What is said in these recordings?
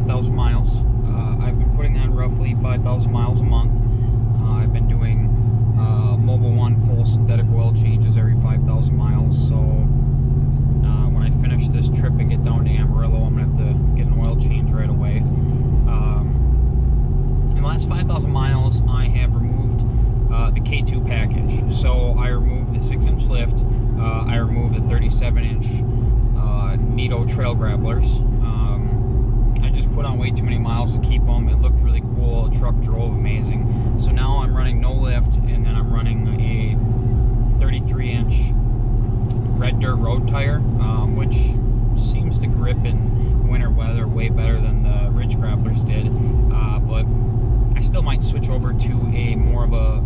5,000 miles. I've been putting on roughly 5,000 miles a month. I've been doing Mobil 1 full synthetic oil changes every 5,000 miles. So when I finish this trip and get down to Amarillo, I'm going to have to get an oil change right away. In the last 5,000 miles, I have removed the K2 package. So I removed the 6-inch lift. I removed the 37-inch Nitto trail grapplers. I just put on way too many miles to keep them. It looked really cool. The truck drove amazing. So now I'm running no lift, and then I'm running a 33-inch red dirt road tire, which seems to grip in winter weather way better than the Ridge grapplers did. But I still might switch over to a more of a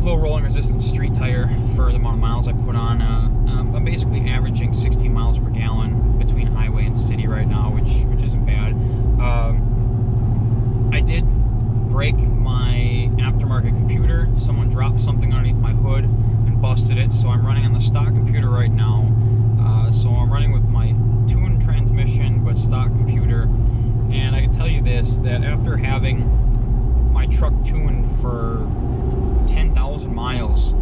low rolling resistance street tire for the amount of miles I put on. I'm basically averaging 16 miles per gallon between highway and city right now, which isn't bad. I did break my aftermarket computer. Someone dropped something underneath my hood and busted it, so I'm running on the stock computer right now. So I'm running with my tuned transmission but stock computer, and I can tell you this, that after having my truck tuned for 10,000 miles,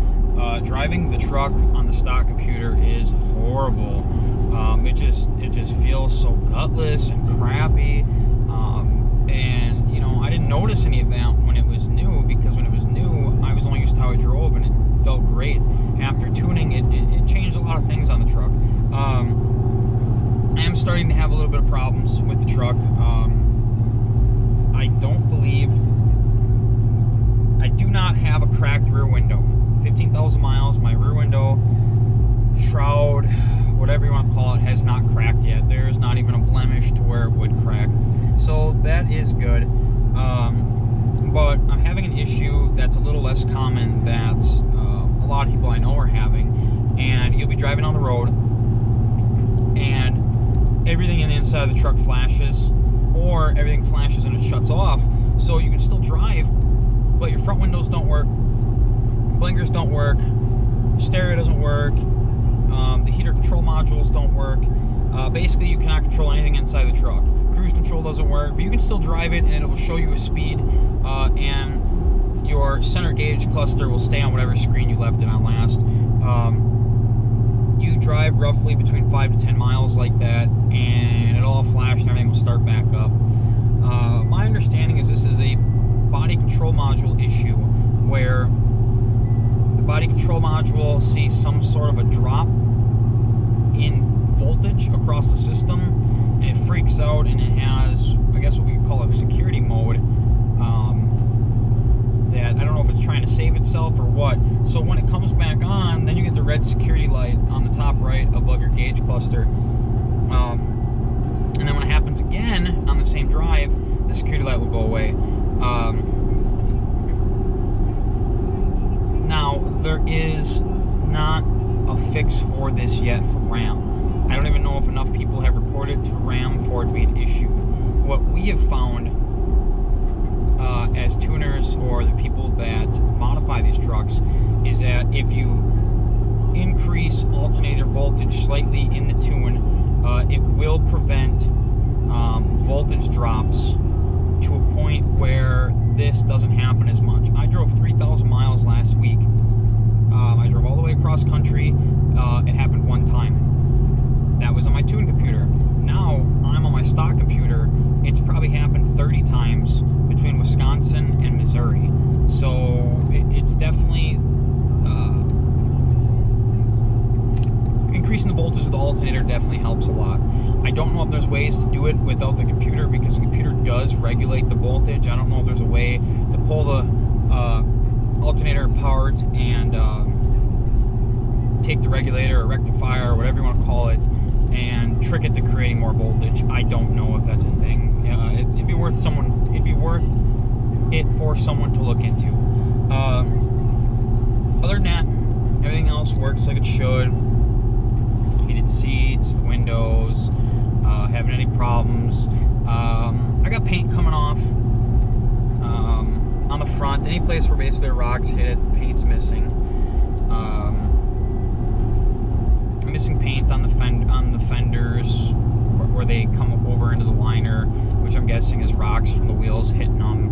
driving the truck on the stock computer is horrible. It just feels so gutless and crappy. And you know, I didn't notice any of that when it was new, because when it was new, I was only used to how it drove, and it felt great. After tuning, it changed a lot of things on the truck. I am starting to have a little bit of problems with the truck. I do not have a cracked rear window. 15,000 miles, my rear window, shroud, whatever you want to call it, has not cracked yet. There's not even a blemish to where it would crack. So that is good. But I'm having an issue that's a little less common that a lot of people I know are having. And you'll be driving on the road, and everything in the inside of the truck flashes, or everything flashes and it shuts off. So you can still drive, but your front windows don't work, blinkers don't work, stereo doesn't work, the heater control modules don't work. Basically, you cannot control anything inside the truck. Cruise control doesn't work, but you can still drive it, and it will show you a speed, and your center gauge cluster will stay on whatever screen you left it on last. You drive roughly between 5 to 10 miles like that, and it'll all flash and everything will start back up. My understanding is this is a body control module issue, where the body control module sees some sort of a drop in voltage across the system, and it freaks out, and it has, I guess, what we call a security mode, that I don't know if it's trying to save itself or what. So when it comes back on, then you get the red security light on the top right above your gauge cluster. And then when it happens again on the same drive, the security light will go away. Now, there is not a fix for this yet from RAM. I don't even know if enough people have reported to RAM for it to be an issue. What we have found as tuners, or the people that modify these trucks, is that if you increase alternator voltage slightly in the tune, it will prevent voltage drops to a point where this doesn't happen as much. I drove 3,000 miles last week. I drove all the way across country. It happened one time. That was on my tune computer. Now I'm on my stock computer. It's probably happened 30 times between Wisconsin and Missouri. So it's definitely increasing the voltage of the alternator definitely helps a lot. I don't know if there's ways to do it without the computer, because the computer does regulate the voltage. I don't know if there's a way to pull the alternator apart and take the regulator or rectifier or whatever you want to call it and trick it to creating more voltage. I don't know if that's a thing. It'd be worth it for someone to look into. Other than that, everything else works like it should. Heated seats, windows, having any problems. I got paint coming off on the front. Any place where basically the rocks hit it, the paint's missing. Missing paint on the fenders where they come over into the liner. which I'm guessing is rocks from the wheels hitting them.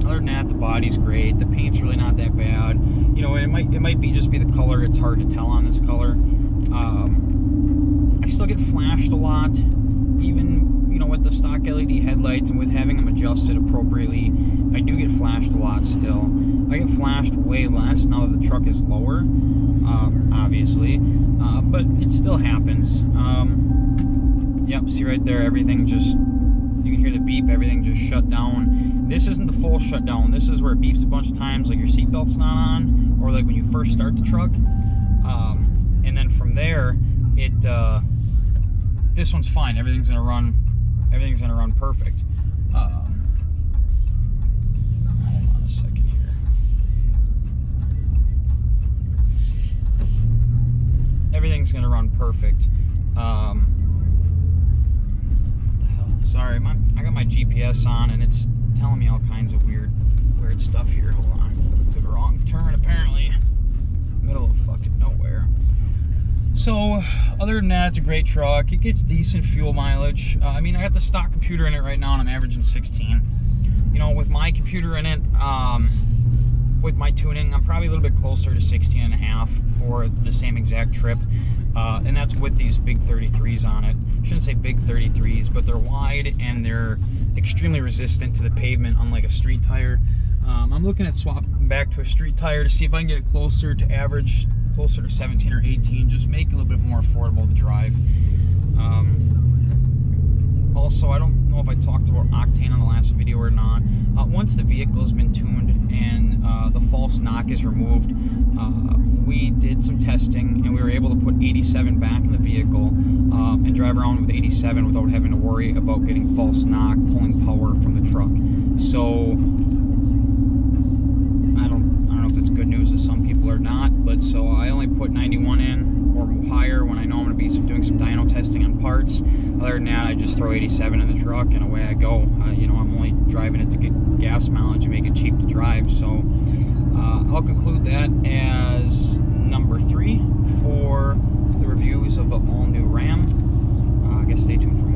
Other than that, the body's great. The paint's really not that bad. You know, it might just be the color. It's hard to tell on this color. I still get flashed a lot, even, you know, with the stock LED headlights and with having them adjusted appropriately. I do get flashed a lot still. I get flashed way less now that the truck is lower, obviously, but it still happens. Yep, see right there, everything just, you can hear the beep, everything just shut down. This isn't the full shutdown. This is where it beeps a bunch of times, like your seatbelt's not on, or like when you first start the truck. And then from there, this one's fine. Everything's gonna run perfect. Hold on a second here. Everything's gonna run perfect. What the hell? Sorry, I got my GPS on and it's telling me all kinds of weird stuff here. Hold on. Took a wrong turn apparently. Middle of fucking nowhere. So, other than that, it's a great truck. It gets decent fuel mileage. I mean, I got the stock computer in it right now, and I'm averaging 16. You know, with my computer in it, with my tuning, I'm probably a little bit closer to 16.5 for the same exact trip. And that's with these big 33s on it. I shouldn't say big 33s, but they're wide and they're extremely resistant to the pavement, unlike a street tire. I'm looking at swapping back to a street tire to see if I can get it closer to average, closer to 17 or 18, just make it a little bit more affordable to drive. Also, I don't know if I talked about octane on the last video or not. Once the vehicle has been tuned and the false knock is removed, we did some testing and we were able to put 87 back in the vehicle and drive around with 87 without having to worry about getting false knock, pulling power from the truck. So I don't know if it's good news to some people or not, but so I only put 91 in or higher when I know I'm going to be doing some dyno testing on parts. Other than that, I just throw 87 in the truck and away I go. You know, I'm only driving it to get gas mileage and make it cheap to drive. So I'll conclude that as number 3 for the reviews of the all-new Ram. I guess stay tuned for